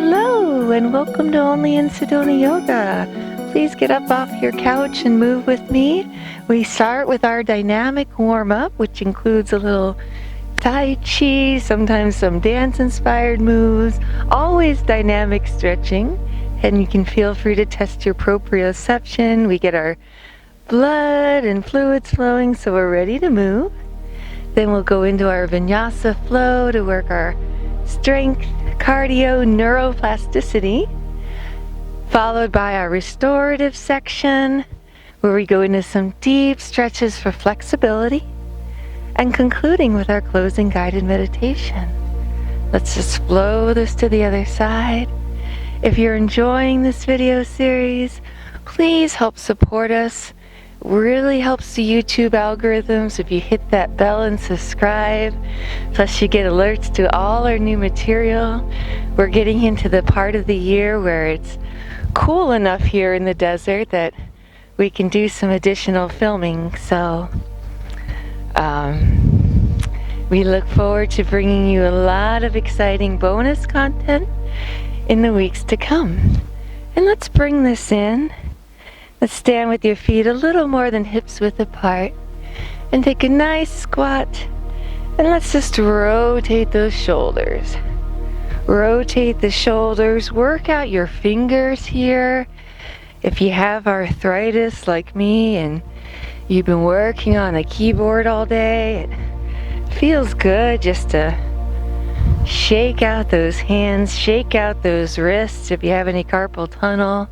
Hello and welcome to Only in Sedona Yoga. Please get up off your couch and move with me. We start with our dynamic warm-up, which includes a little Tai Chi, sometimes some dance-inspired moves, always dynamic stretching. And you can feel free to test your proprioception. We get our blood and fluids flowing, so we're ready to move. Then we'll go into our vinyasa flow to work our strength, cardio, neuroplasticity, followed by our restorative section, where we go into some deep stretches for flexibility, and concluding with our closing guided meditation. Let's just flow this to the other side. If you're enjoying this video series, please help support us. Really helps the YouTube algorithms if you hit that bell and subscribe. Plus you get alerts to all our new material. We're getting into the part of the year where it's cool enough here in the desert that we can do some additional filming. So we look forward to bringing you a lot of exciting bonus content in the weeks to come. And let's bring this in. Let's stand with your feet a little more than hips width apart and take a nice squat, and let's just rotate those shoulders. Rotate the shoulders, work out your fingers here. If you have arthritis like me and you've been working on a keyboard all day, it feels good just to shake out those hands, shake out those wrists if you have any carpal tunnel.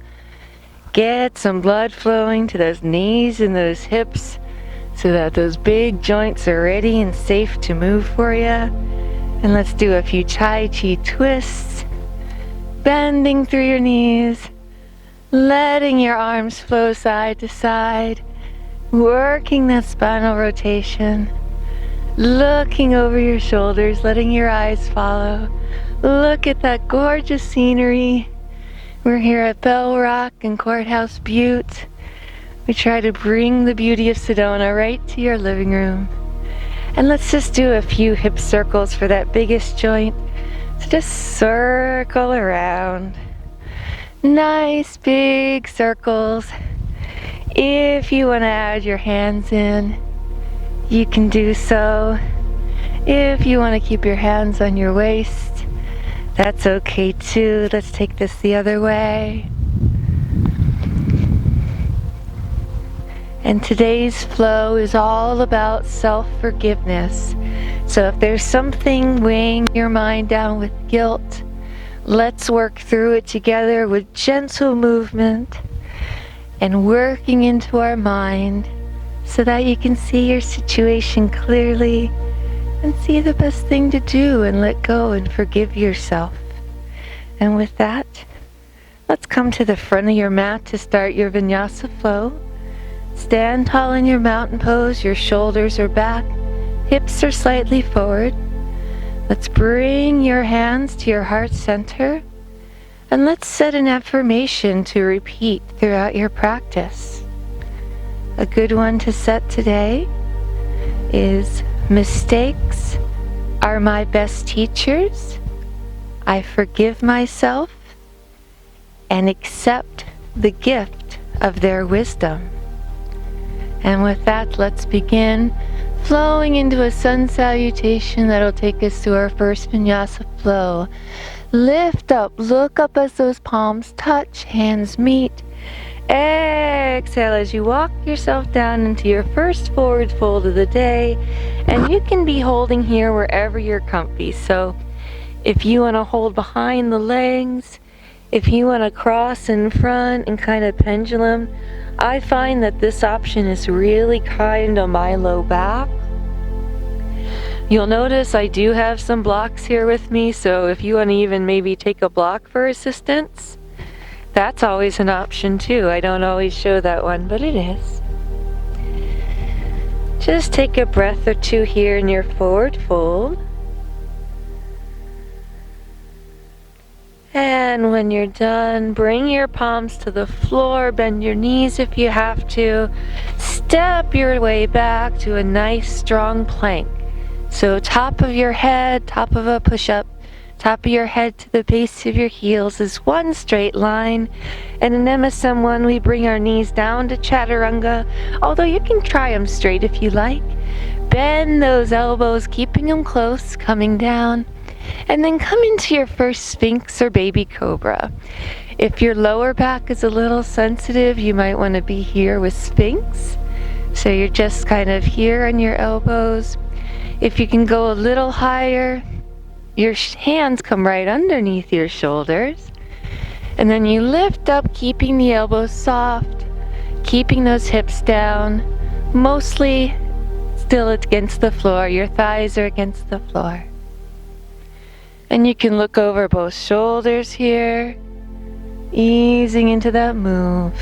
Get some blood flowing to those knees and those hips so that those big joints are ready and safe to move for you. And let's do a few Tai Chi twists, bending through your knees, letting your arms flow side to side, working that spinal rotation, looking over your shoulders, letting your eyes follow. Look at that gorgeous scenery. We're here at Bell Rock and Courthouse Butte. We try to bring the beauty of Sedona right to your living room. And let's just do a few hip circles for that biggest joint. So just circle around. Nice big circles. If you want to add your hands in, you can do so. If you want to keep your hands on your waist, that's okay too. Let's take this the other way. And today's flow is all about self-forgiveness. So if there's something weighing your mind down with guilt, let's work through it together with gentle movement and working into our mind so that you can see your situation clearly and see the best thing to do and let go and forgive yourself. And with that, let's come to the front of your mat to start your vinyasa flow. Stand tall in your mountain pose. Your shoulders are back, hips are slightly forward. Let's bring your hands to your heart center, and let's set an affirmation to repeat throughout your practice. A good one to set today is: mistakes are my best teachers. I forgive myself and accept the gift of their wisdom. And with that, let's begin flowing into a sun salutation that'll take us to our first vinyasa flow. Lift up, look up as those palms touch, hands meet. Exhale as you walk yourself down into your first forward fold of the day, and you can be holding here wherever you're comfy. So if you want to hold behind the legs, if you want to cross in front and kind of pendulum, I find that this option is really kind on my low back. You'll notice I do have some blocks here with me, so if you want to even maybe take a block for assistance, that's always an option too. I don't always show that one, but it is. Just take a breath or two here in your forward fold. And when you're done, bring your palms to the floor, bend your knees if you have to. Step your way back to a nice strong plank. So top of your head, top of a push-up, top of your head to the base of your heels is one straight line. And in MSM 1, we bring our knees down to chaturanga, although you can try them straight if you like. Bend those elbows, keeping them close, coming down. And then come into your first Sphinx or baby cobra. If your lower back is a little sensitive, you might want to be here with Sphinx. So you're just kind of here on your elbows. If you can go a little higher, your hands come right underneath your shoulders. And then you lift up, keeping the elbows soft, keeping those hips down, mostly still against the floor. Your thighs are against the floor. And you can look over both shoulders here, easing into that move.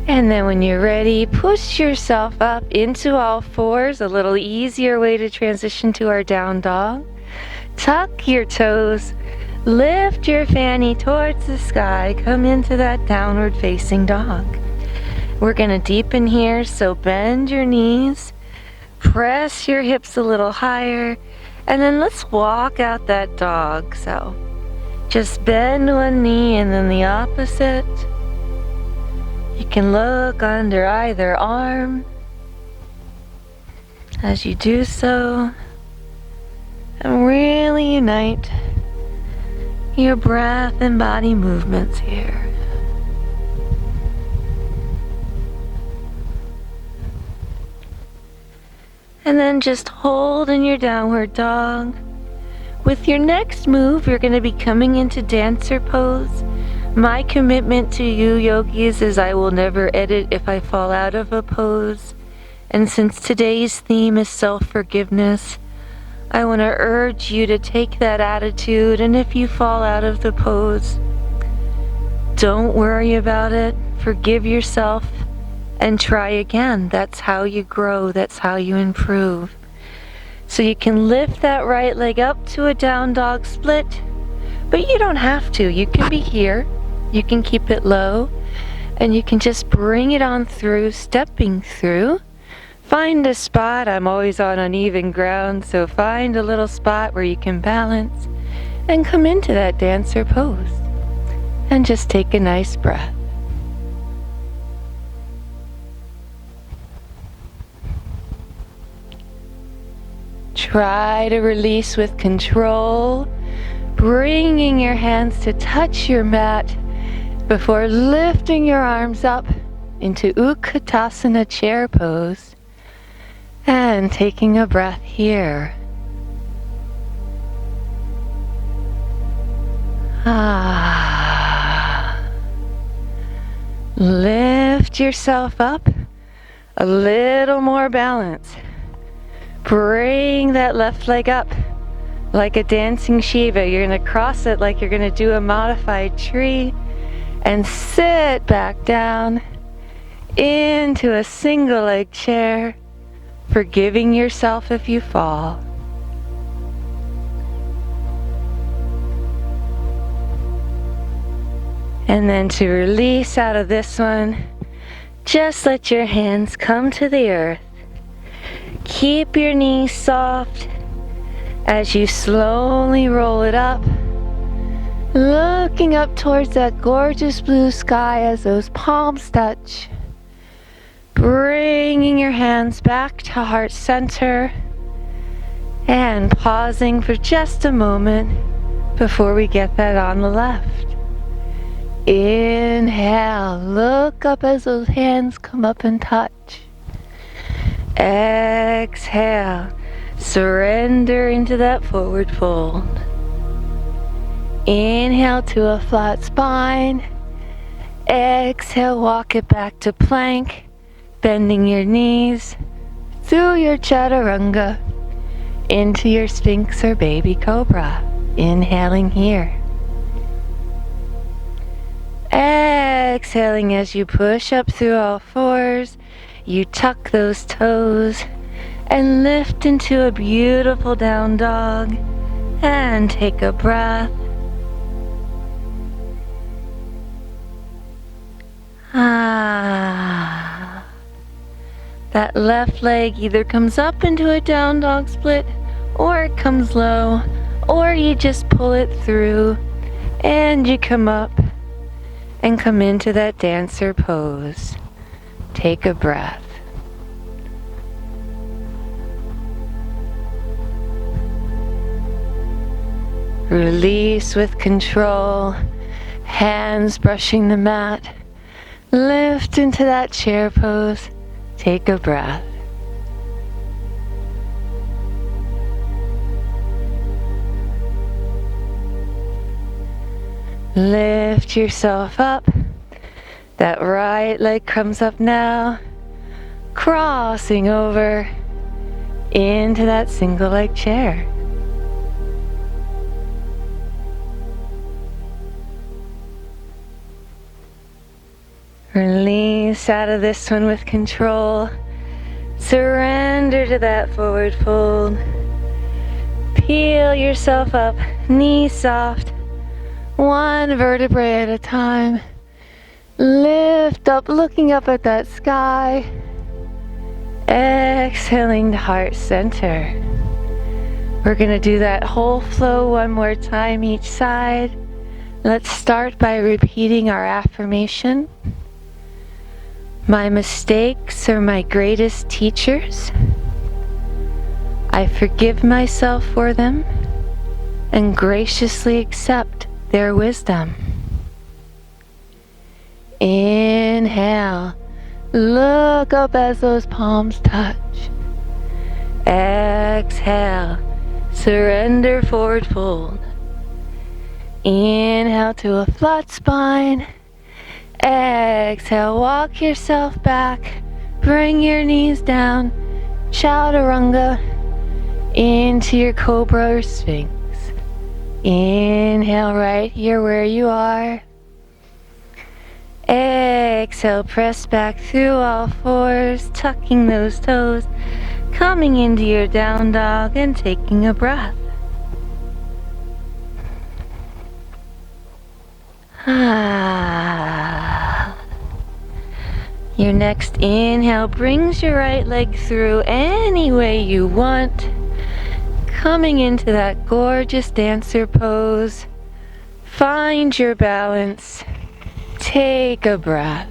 And then when you're ready, push yourself up into all fours, a little easier way to transition to our down dog. Tuck your toes, lift your fanny towards the sky, come into that downward facing dog. We're gonna deepen here, so bend your knees, press your hips a little higher, and then let's walk out that dog. So just bend one knee and then the opposite. You can look under either arm as you do so, and really unite your breath and body movements here. And then just hold in your downward dog. With your next move, you're going to be coming into dancer pose. My commitment to you, yogis, is I will never edit if I fall out of a pose. And since today's theme is self-forgiveness, I want to urge you to take that attitude, and if you fall out of the pose, don't worry about it. Forgive yourself and try again. That's how you grow. That's how you improve. So you can lift that right leg up to a down dog split, but you don't have to. You can be here. You can keep it low, and you can just bring it on through, stepping through. Find a spot. I'm always on uneven ground, so find a little spot where you can balance and come into that dancer pose. And just take a nice breath. Try to release with control, bringing your hands to touch your mat before lifting your arms up into Utkatasana chair pose and taking a breath here. Lift yourself up, a little more balance. Bring that left leg up like a dancing Shiva. You're going to cross it like you're going to do a modified tree. And sit back down into a single leg chair, forgiving yourself if you fall. And then to release out of this one, just let your hands come to the earth. Keep your knees soft as you slowly roll it up, looking up towards that gorgeous blue sky as those palms touch. Bringing your hands back to heart center and pausing for just a moment before we get that on the left. Inhale, look up as those hands come up and touch. Exhale, surrender into that forward fold. Inhale to a flat spine. Exhale, walk it back to plank, bending your knees through your chaturanga into your Sphinx or baby cobra. Inhaling here. Exhaling as you push up through all fours. You tuck those toes and lift into a beautiful down dog and take a breath. That left leg either comes up into a down dog split, or it comes low, or you just pull it through and you come up and come into that dancer pose. Take a breath. Release with control, hands brushing the mat. Lift into that chair pose. Take a breath. Lift yourself up. That right leg comes up now, crossing over into that single leg chair. Release out of this one with control. Surrender to that forward fold. Peel yourself up, knees soft, one vertebrae at a time. Lift up, looking up at that sky. Exhaling to heart center. We're gonna do that whole flow one more time each side. Let's start by repeating our affirmation. My mistakes are my greatest teachers. I forgive myself for them and graciously accept their wisdom. Inhale, look up as those palms touch. Exhale, surrender, forward fold. Inhale to a flat spine. Exhale, walk yourself back. Bring your knees down. Chaturanga into your cobra or sphinx. Inhale right here where you are. Exhale, press back through all fours, tucking those toes, coming into your down dog and taking a breath. Your next inhale brings your right leg through any way you want, coming into that gorgeous dancer pose. Find your balance. Take a breath.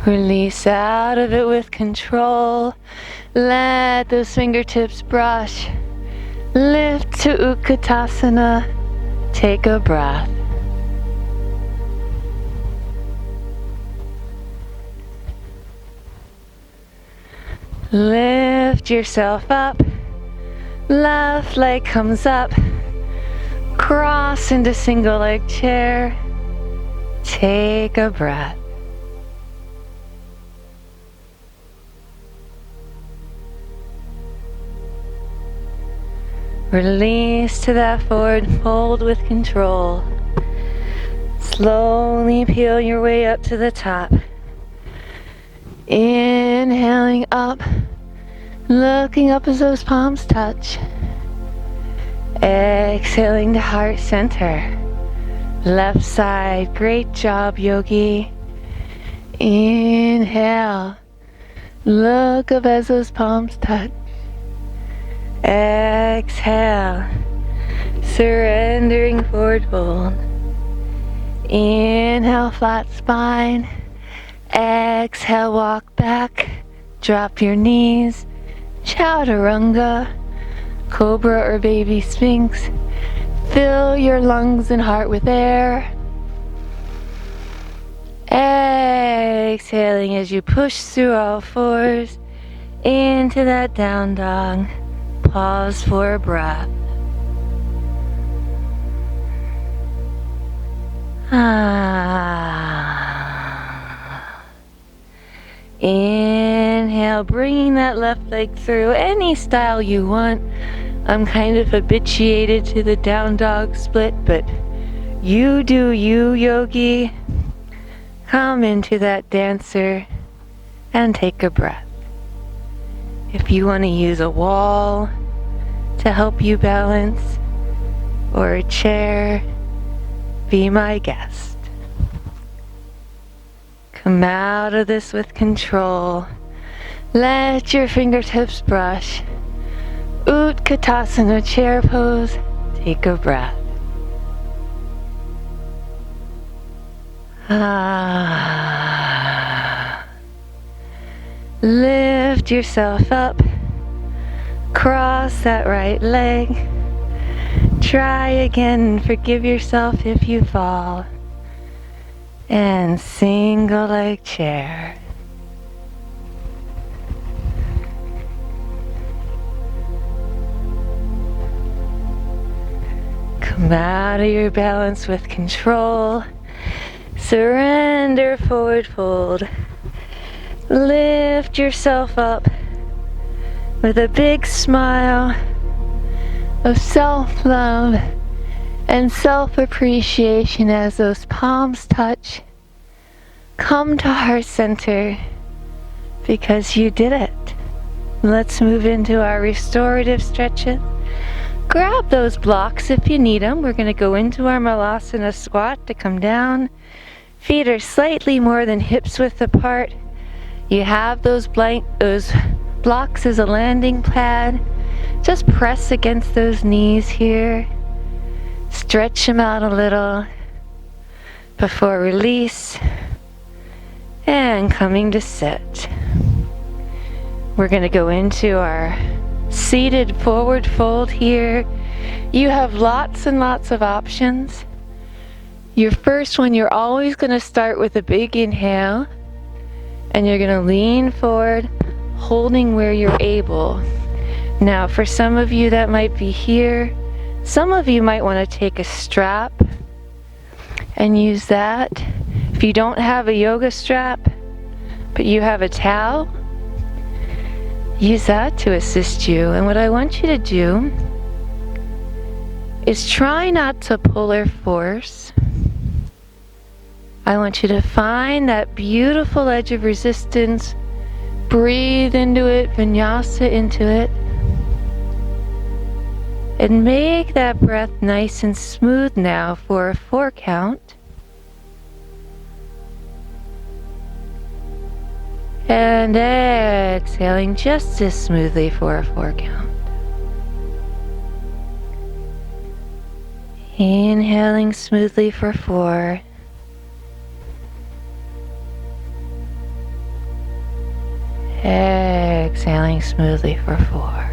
Release out of it with control. Let those fingertips brush. Lift to Utkatasana. Take a breath. Lift yourself up. Left leg comes up. Cross into single leg chair. Take a breath. Release to that forward fold with control. Slowly peel your way up to the top. Inhaling up, looking up as those palms touch. Exhaling to heart center. Left side, great job, yogi. Inhale, look up as those palms touch. Exhale, surrendering forward fold. Inhale, flat spine. Exhale, walk back. Drop your knees. Chaturanga, cobra or baby sphinx. Fill your lungs and heart with air. Exhaling as you push through all fours into that down dog. Pause for a breath. Inhale, bringing that left leg through any style you want. I'm kind of habituated to the down dog split, but you do you, yogi. Come into that dancer and take a breath. If you want to use a wall to help you balance, or a chair, be my guest. Come out of this with control. Let your fingertips brush. Utkatasana, chair pose. Take a breath. Lift yourself up. Cross that right leg. Try again. Forgive yourself if you fall. And single leg chair. Come out of your balance with control. Surrender, forward fold. Lift yourself up with a big smile of self-love and self-appreciation as those palms touch. Come to heart center because you did it. Let's move into our restorative stretches. Grab those blocks if you need them. We're going to go into our malasana squat to come down. Feet are slightly more than hips width apart. You have those blocks as a landing pad. Just press against those knees here. Stretch them out a little before release. And coming to sit. We're going to go into our seated forward fold here. You have lots and lots of options. Your first one, you're always going to start with a big inhale. And you're going to lean forward, holding where you're able. Now, for some of you that might be here, some of you might want to take a strap and use that. If you don't have a yoga strap, but you have a towel, use that to assist you. And what I want you to do is try not to pull or force. I want you to find that beautiful edge of resistance. Breathe into it, vinyasa into it. And make that breath nice and smooth now for a 4 count. And exhaling just as smoothly for a 4 count. Inhaling smoothly for 4. Exhaling smoothly for 4.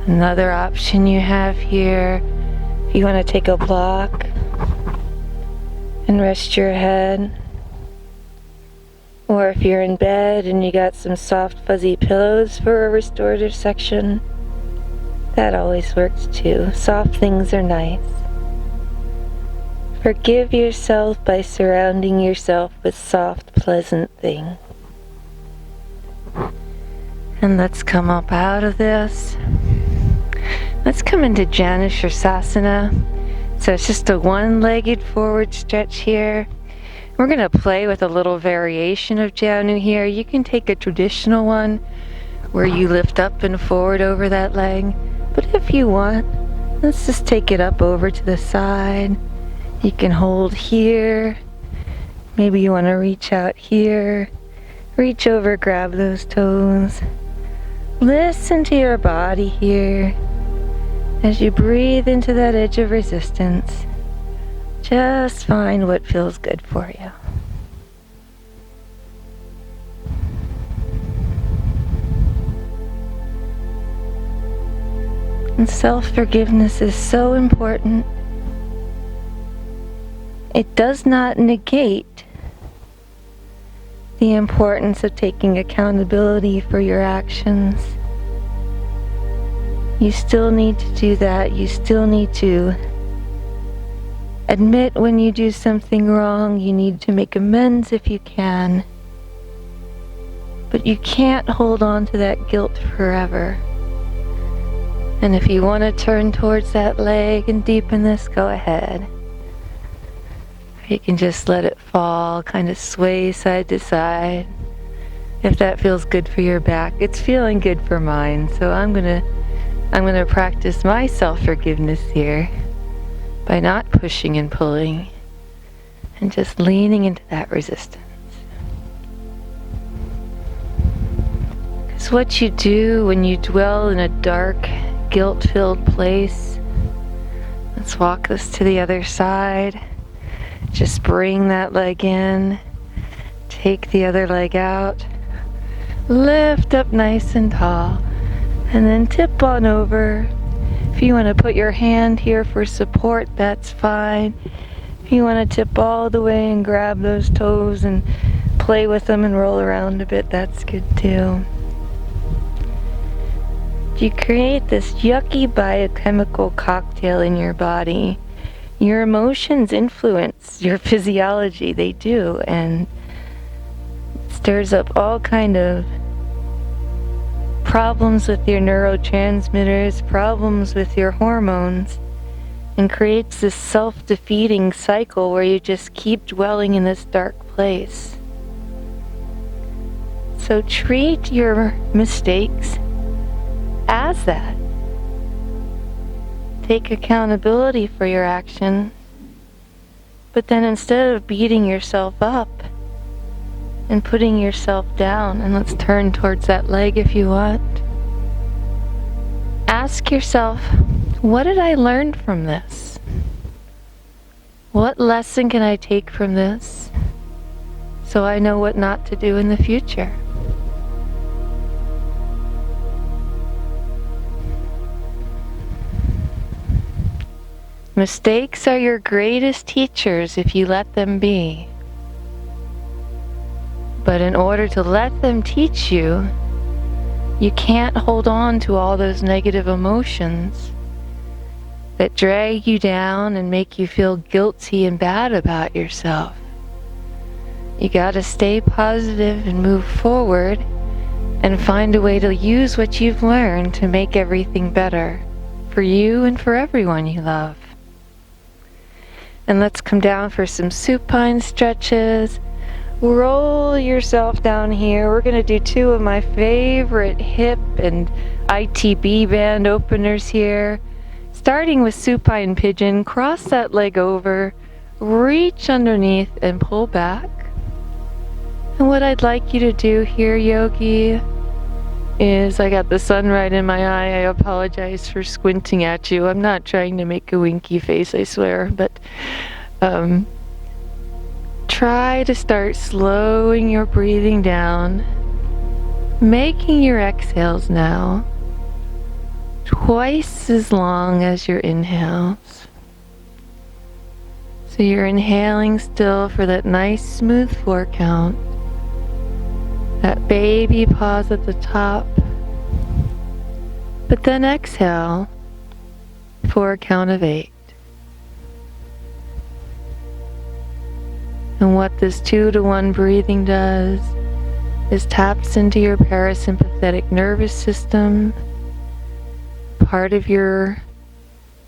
Another option you have here, if you want to take a block and rest your head, or if you're in bed and you got some soft fuzzy pillows for a restorative section, that always works too. Soft things are nice. Forgive yourself by surrounding yourself with soft, pleasant things. And let's come up out of this. Let's come into Janu Sirsasana. So it's just a one-legged forward stretch here. We're going to play with a little variation of Janu here. You can take a traditional one where you lift up and forward over that leg. But if you want, let's just take it up over to the side. You can hold here. Maybe you want to reach out here. Reach over, grab those toes. Listen to your body here. As you breathe into that edge of resistance, just find what feels good for you. And self-forgiveness is so important. It does not negate the importance of taking accountability for your actions. You still need to do that. You still need to Admit when you do something wrong. You need to make amends if you can. But you can't hold on to that guilt forever. And if you want to turn towards that leg and deepen this, go ahead. You can just let it fall, kind of sway side to side. If that feels good for your back, it's feeling good for mine. So I'm gonna practice my self-forgiveness here by not pushing and pulling and just leaning into that resistance. Because what you do when you dwell in a dark, guilt-filled place, let's walk this to the other side. Just bring that leg in, take the other leg out, lift up nice and tall, and then tip on over. If you want to put your hand here for support, that's fine. If you want to tip all the way and grab those toes and play with them and roll around a bit, that's good too. You create this yucky biochemical cocktail in your body. Your emotions influence your physiology, they do, and stirs up all kind of problems with your neurotransmitters, problems with your hormones, and creates this self-defeating cycle where you just keep dwelling in this dark place. So treat your mistakes as that. Take accountability for your action, but then instead of beating yourself up and putting yourself down, and let's turn towards that leg if you want, ask yourself, what did I learn from this? What lesson can I take from this so I know what not to do in the future? Mistakes are your greatest teachers if you let them be. But in order to let them teach you, you can't hold on to all those negative emotions that drag you down and make you feel guilty and bad about yourself. You gotta stay positive and move forward and find a way to use what you've learned to make everything better for you and for everyone you love. And let's come down for some supine stretches. Roll yourself down here. We're going to do two of my favorite hip and ITB band openers here. Starting with supine pigeon, cross that leg over, reach underneath and pull back. And what I'd like you to do here, yogi, is I got the sun right in my eye. I apologize for squinting at you. I'm not trying to make a winky face, I swear, but try to start slowing your breathing down, making your exhales now twice as long as your inhales. So you're inhaling still for that nice smooth 4 count. That baby pause at the top. But then exhale for a count of 8. And what this 2-to-1 breathing does is taps into your parasympathetic nervous system, part of your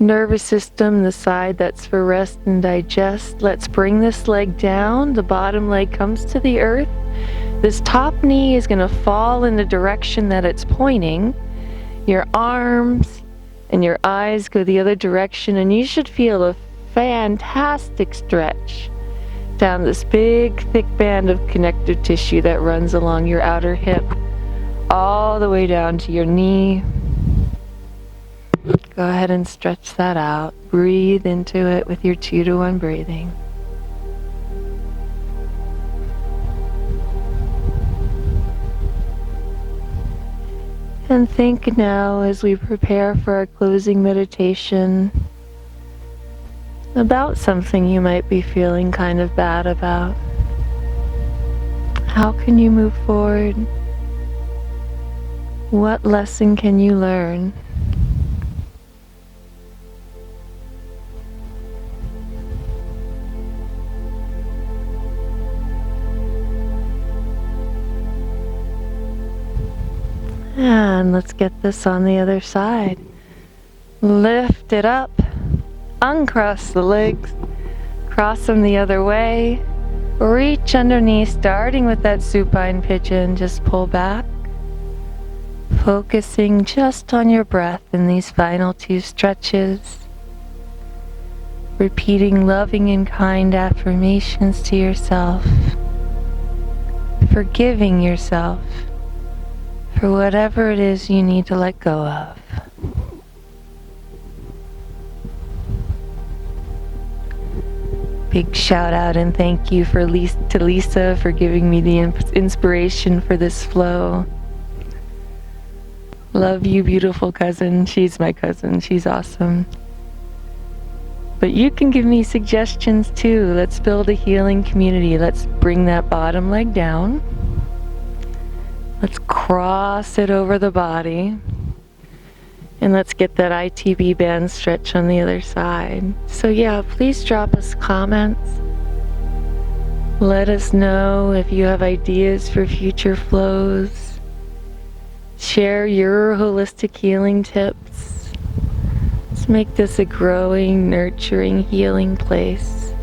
nervous system, the side that's for rest and digest. Let's bring this leg down. The bottom leg comes to the earth. This top knee is going to fall in the direction that it's pointing. Your arms and your eyes go the other direction, and you should feel a fantastic stretch down this big, thick band of connective tissue that runs along your outer hip, all the way down to your knee. Go ahead and stretch that out. Breathe into it with your 2-to-1 breathing. And think now, as we prepare for our closing meditation, about something you might be feeling kind of bad about. How can you move forward? What lesson can you learn? And let's get this on the other side. Lift it up, uncross the legs, cross them the other way, reach underneath, starting with that supine pigeon, just pull back, focusing just on your breath in these final 2 stretches, repeating loving and kind affirmations to yourself, forgiving yourself for whatever it is you need to let go of. Big shout out and thank you to Lisa for giving me the inspiration for this flow. Love you, beautiful cousin. She's my cousin. She's awesome. But you can give me suggestions too. Let's build a healing community. Let's bring that bottom leg down. Let's cross it over the body. And let's get that ITB band stretch on the other side. So yeah, please drop us comments. Let us know if you have ideas for future flows. Share your holistic healing tips. Let's make this a growing, nurturing, healing place.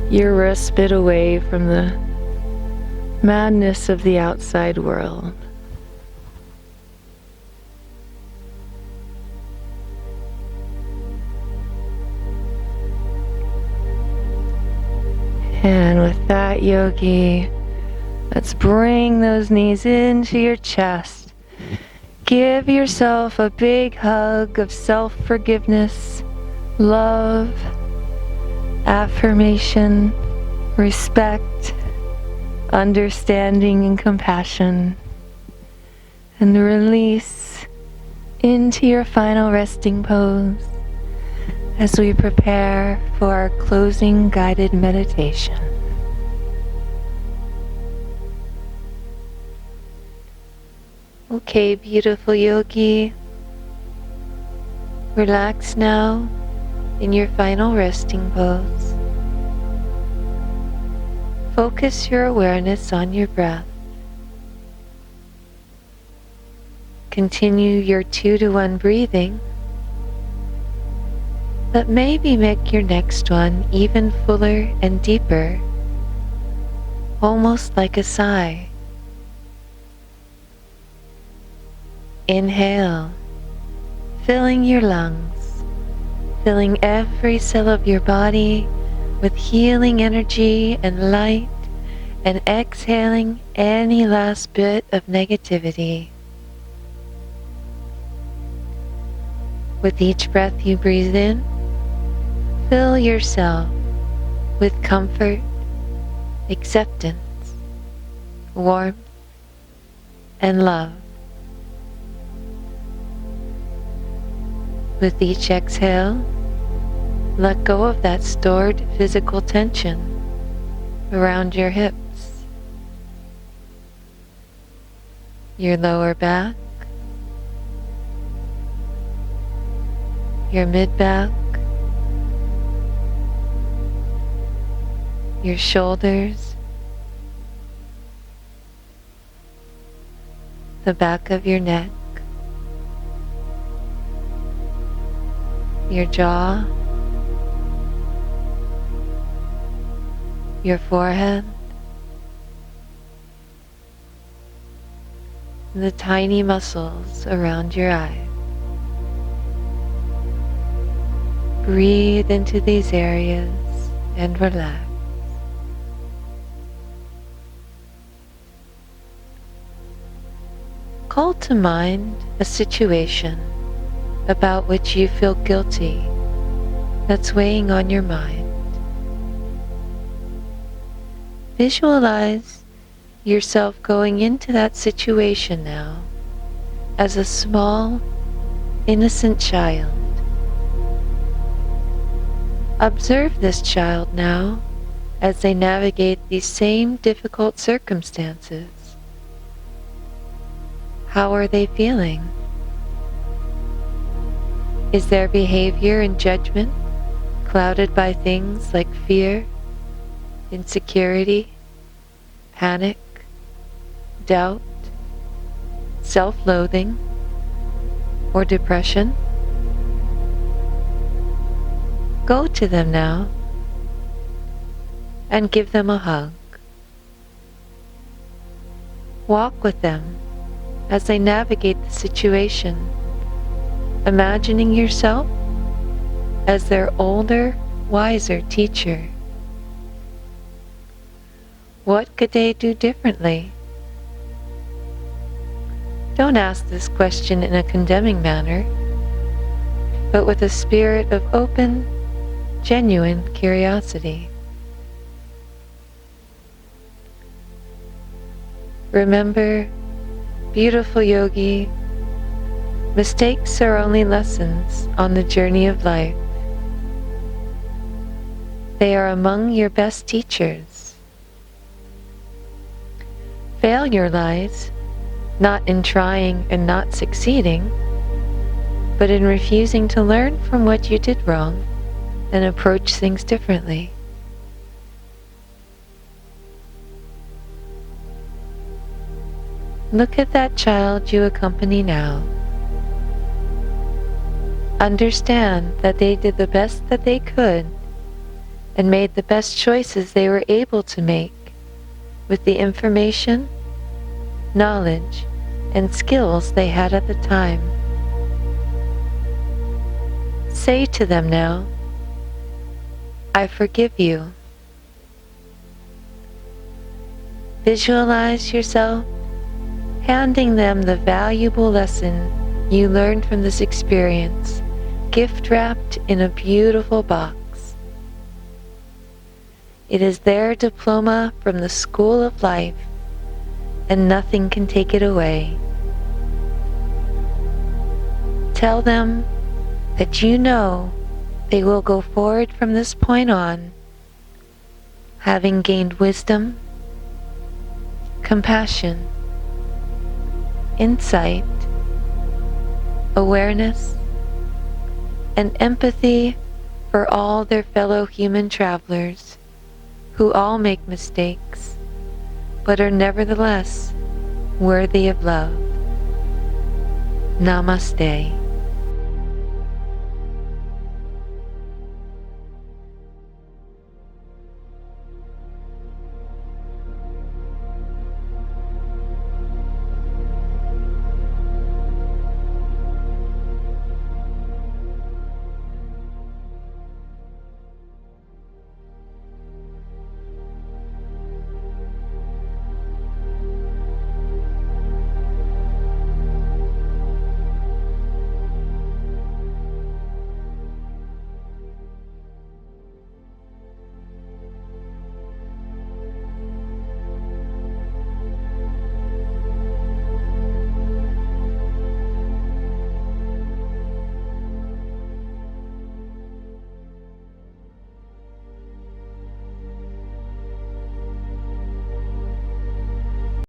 Your respite away from the madness of the outside world. And with that, yogi, let's bring those knees into your chest. Give yourself a big hug of self-forgiveness, love, affirmation, respect, understanding, and compassion. And release into your final resting pose as we prepare for our closing guided meditation. Okay, beautiful yogi, relax now in your final resting pose. Focus your awareness on your breath. Continue your 2-to-1 breathing, but maybe make your next one even fuller and deeper, almost like a sigh. Inhale, filling your lungs, filling every cell of your body with healing energy and light, and exhaling any last bit of negativity. With each breath you breathe in, fill yourself with comfort, acceptance, warmth, and love. With each exhale, let go of that stored physical tension around your hips, your lower back, your mid-back, your shoulders, the back of your neck, your jaw, your forehead, and the tiny muscles around your eyes. Breathe into these areas and relax. Call to mind a situation about which you feel guilty that's weighing on your mind. Visualize yourself going into that situation now as a small, innocent child. Observe this child now as they navigate these same difficult circumstances. How are they feeling? Is their behavior and judgment clouded by things like fear, insecurity, panic, doubt, self-loathing, or depression, go to them now and give them a hug. Walk with them as they navigate the situation, imagining yourself as their older, wiser teacher. What could they do differently? Don't ask this question in a condemning manner, but with a spirit of open, genuine curiosity. Remember, beautiful yogi, mistakes are only lessons on the journey of life. They are among your best teachers. Failure lies not in trying and not succeeding, but in refusing to learn from what you did wrong and approach things differently. Look at that child you accompany now. Understand that they did the best that they could and made the best choices they were able to make with the information, knowledge, and skills they had at the time. Say to them now, I forgive you. Visualize yourself handing them the valuable lesson you learned from this experience, gift wrapped in a beautiful box. It is their diploma from the school of life, and nothing can take it away. Tell them that you know they will go forward from this point on, having gained wisdom, compassion, insight, awareness, and empathy for all their fellow human travelers who all make mistakes, but are nevertheless worthy of love. Namaste.